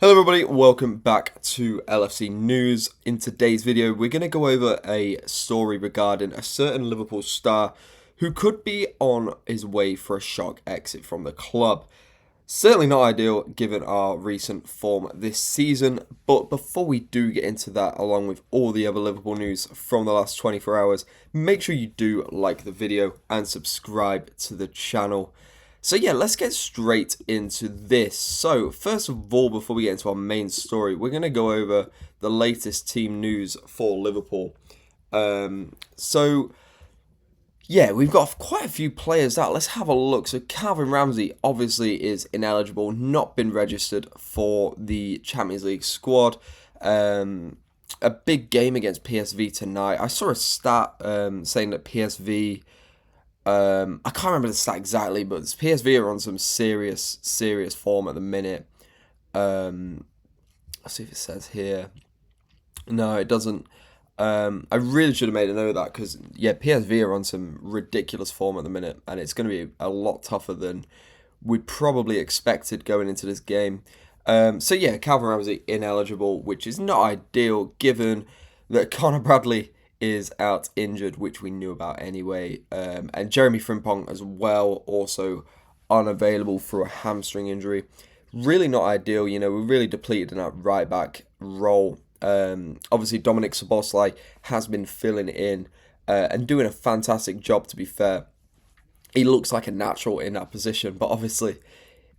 Hello everybody, welcome back to LFC News. In today's video, we're going to go over a story regarding a certain Liverpool star who could be on his way for a shock exit from the club. Certainly not ideal given our recent form this season, but before we do get into that, along with all the other Liverpool news from the last 24 hours, make sure you do like the video and subscribe to the channel. So yeah, let's get straight into this. So first of all, before we get into our main story, we're going to go over the latest team news for Liverpool. So yeah, we've got quite a few players out. Let's have a look. So Calvin Ramsey obviously is ineligible, not been registered for the Champions League squad. A big game against PSV tonight. I saw a stat saying that PSV... I can't remember the stat exactly, but PSV are on some serious form at the minute. Let's see if it says here. No, it doesn't. I really should have made a note of that because, yeah, PSV are on some ridiculous form at the minute, and it's going to be a lot tougher than we probably expected going into this game. So, yeah, Calvin Ramsey ineligible, which is not ideal given that Conor Bradley is out injured, which we knew about anyway. And Jeremy Frimpong as well, also unavailable for a hamstring injury. Really not ideal, we're really depleted in that right back role. Obviously, Dominic Szoboszlai has been filling in and doing a fantastic job, to be fair. He looks like a natural in that position, but obviously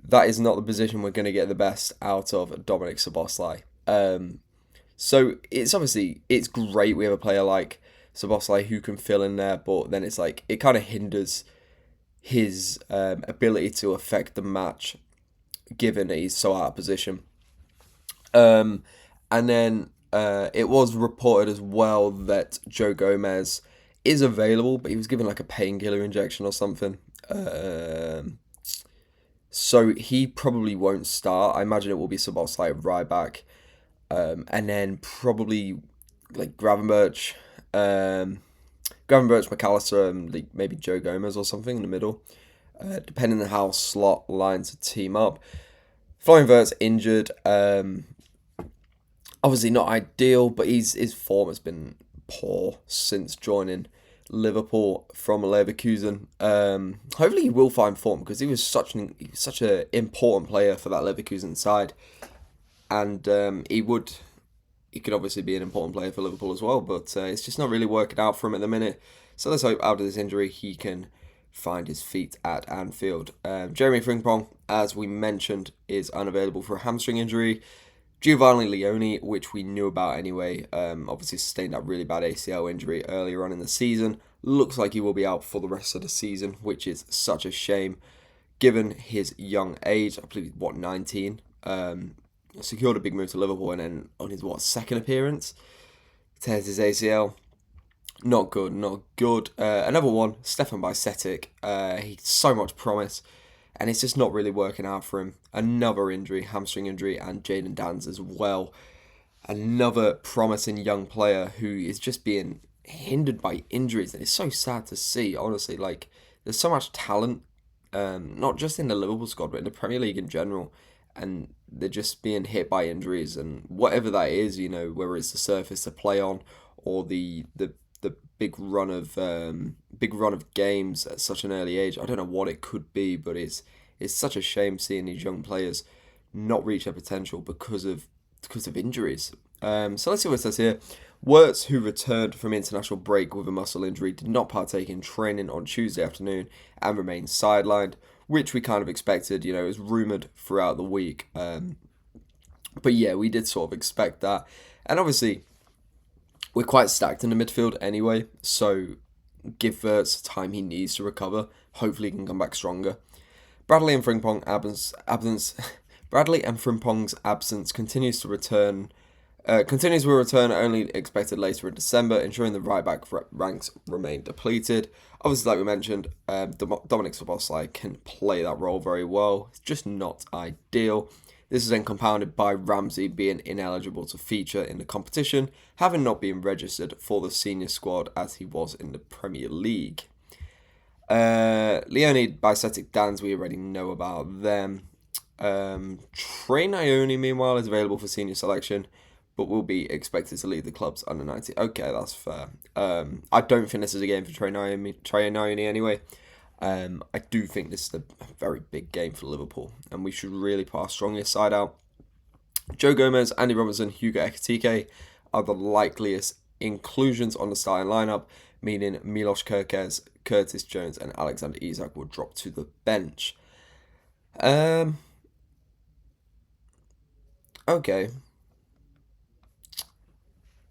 that is not the position we're going to get the best out of Dominic Szoboszlai. So it's great we have a player like Szoboszlai who can fill in there, but then it's like it kind of hinders his ability to affect the match, given that he's so out of position. And then it was reported as well that Joe Gomez is available, but he was given like a painkiller injection or something. So he probably won't start. I imagine it will be Szoboszlai right back. And then probably like Gravenberch, McAllister, and maybe Joe Gomez or something in the middle, depending on how slot lines to team up. Florian Wirtz injured, obviously not ideal, but his form has been poor since joining Liverpool from Leverkusen. Hopefully he will find form because he was such an important player for that Leverkusen side. And he could obviously be an important player for Liverpool as well, but it's just not really working out for him at the minute. So let's hope out of this injury he can find his feet at Anfield. Jeremy Frimpong, as we mentioned, is unavailable for a hamstring injury. Giovanni Leone, which we knew about anyway, obviously sustained that really bad ACL injury earlier on in the season. Looks like he will be out for the rest of the season, which is such a shame given his young age. I believe, 19? Secured a big move to Liverpool, and then on his second appearance, tears his ACL. Not good. Another one, Stefan Bajcetic. He's so much promise, and it's just not really working out for him. Another injury, hamstring injury, and Jadon Danns as well. Another promising young player who is just being hindered by injuries, and it's so sad to see. Honestly, like there's so much talent, not just in the Liverpool squad, but in the Premier League in general. And they're just being hit by injuries, and whatever that is, whether it's the surface to play on or the big run of games at such an early age. I don't know what it could be, but it's such a shame seeing these young players not reach their potential because of injuries. So let's see what it says here. Wirtz, who returned from international break with a muscle injury, did not partake in training on Tuesday afternoon and remained sidelined, which we kind of expected. It was rumoured throughout the week. But yeah, we did sort of expect that. And obviously, we're quite stacked in the midfield anyway, so give Wirtz the time he needs to recover. Hopefully he can come back stronger. Bradley and Frimpong's absence continues to return only expected later in December, ensuring the right back ranks remain depleted. Obviously, like we mentioned, Dominic Szoboszlai can play that role very well. It's just not ideal. This is then compounded by Ramsey being ineligible to feature in the competition, having not been registered for the senior squad as he was in the Premier League. Leone, Bajcetic, Danns, we already know about them. Trey Ione, meanwhile, is available for senior selection, but will be expected to lead the club's under 19. Okay, that's fair. I don't think this is a game for Trey Ione anyway. I do think this is a very big game for Liverpool, and we should really put our strongest side out. Joe Gomez, Andy Robertson, Hugo Ekitike are the likeliest inclusions on the starting lineup, meaning Milos Kerkez, Curtis Jones, and Alexander Isak will drop to the bench. Okay.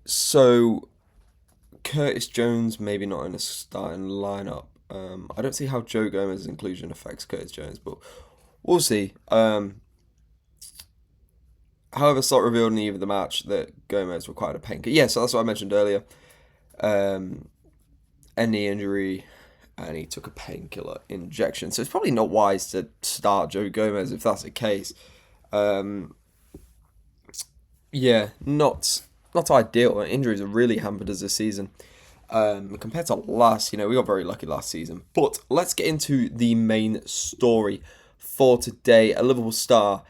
So, Curtis Jones maybe not in the starting lineup. I don't see how Joe Gomez's inclusion affects Curtis Jones, but we'll see. However, Slot revealed in the eve of the match that Gomez required a painkiller. Yeah, so that's what I mentioned earlier. A knee injury, and he took a painkiller injection. So it's probably not wise to start Joe Gomez if that's the case. Yeah, not ideal. Injuries have really hampered us this season. Compared to last, we got very lucky last season. But let's get into the main story for today. A Liverpool star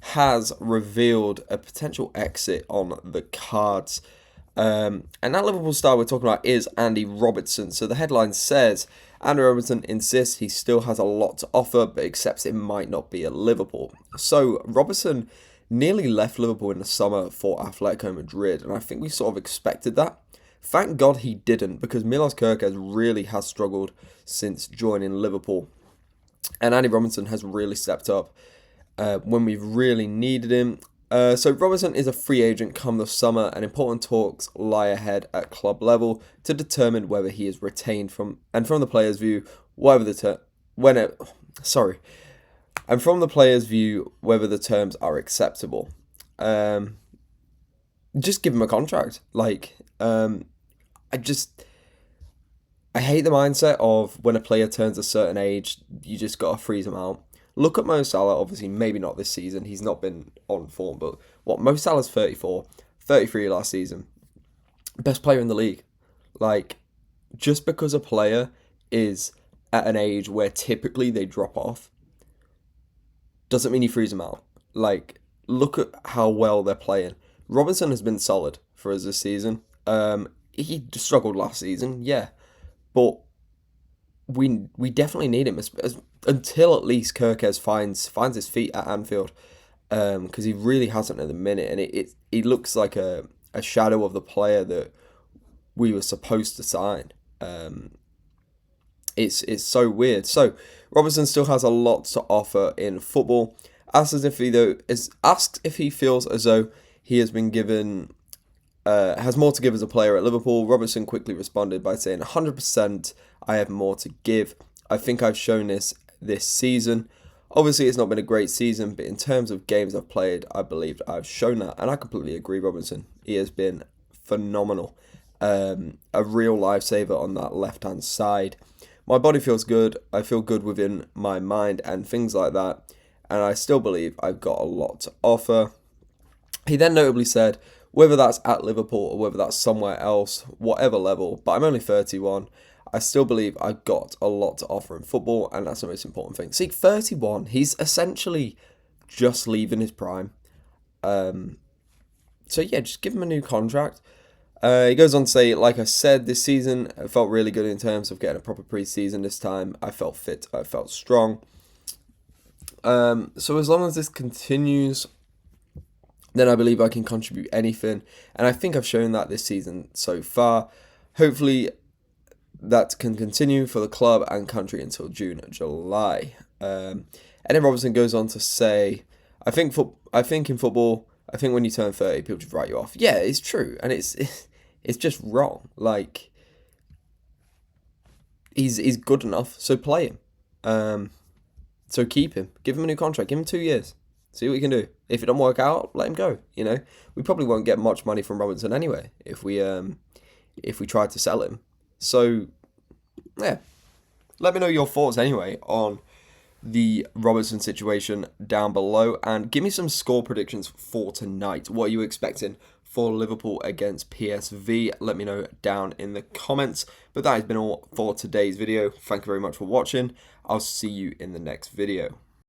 has revealed a potential exit on the cards. And that Liverpool star we're talking about is Andy Robertson. So the headline says, Andy Robertson insists he still has a lot to offer, but accepts it might not be at Liverpool. So Robertson nearly left Liverpool in the summer for Atletico Madrid, and I think we sort of expected that. Thank God he didn't, because Milos Kerkez really has struggled since joining Liverpool. And Andy Robertson has really stepped up when we've really needed him. So Robertson is a free agent come the summer, and important talks lie ahead at club level to determine whether he is retained from the player's view, whether the terms are acceptable. Just give him a contract. I hate the mindset of when a player turns a certain age, you just gotta freeze him out. Look at Mo Salah, obviously maybe not this season, he's not been on form, but Mo Salah's 34, 33 last season. Best player in the league. Just because a player is at an age where typically they drop off, doesn't mean you freeze them out. Look at how well they're playing. Robertson has been solid for us this season. He struggled last season, yeah, but we definitely need him until at least Kerkez finds his feet at Anfield, because he really hasn't at the minute, and he looks like a shadow of the player that we were supposed to sign. It's so weird. So Robertson still has a lot to offer in football. Asked if he feels as though he has been given has more to give as a player at Liverpool. Robertson quickly responded by saying, 100%, I have more to give. I think I've shown this season. Obviously, it's not been a great season, but in terms of games I've played, I believe I've shown that. And I completely agree, Robertson. He has been phenomenal. A real lifesaver on that left-hand side. My body feels good. I feel good within my mind and things like that. And I still believe I've got a lot to offer. He then notably said, whether that's at Liverpool or whether that's somewhere else, whatever level, but I'm only 31, I still believe I've got a lot to offer in football, and that's the most important thing. See, 31, he's essentially just leaving his prime. So yeah, just give him a new contract. He goes on to say, like I said, this season I felt really good in terms of getting a proper pre-season this time. I felt fit, I felt strong. So as long as this continues, then I believe I can contribute anything. And I think I've shown that this season so far. Hopefully that can continue for the club and country until June and July. And then Robertson goes on to say, I think in football, I think when you turn 30, people just write you off. Yeah, it's true. And it's just wrong. He's good enough, so play him. So keep him. Give him a new contract. Give him 2 years. See what you can do. If it don't work out, let him go. We probably won't get much money from Robertson anyway if we try to sell him. So yeah, let me know your thoughts anyway on the Robertson situation down below, and give me some score predictions for tonight. What are you expecting for Liverpool against PSV? Let me know down in the comments. But that has been all for today's video. Thank you very much for watching. I'll see you in the next video.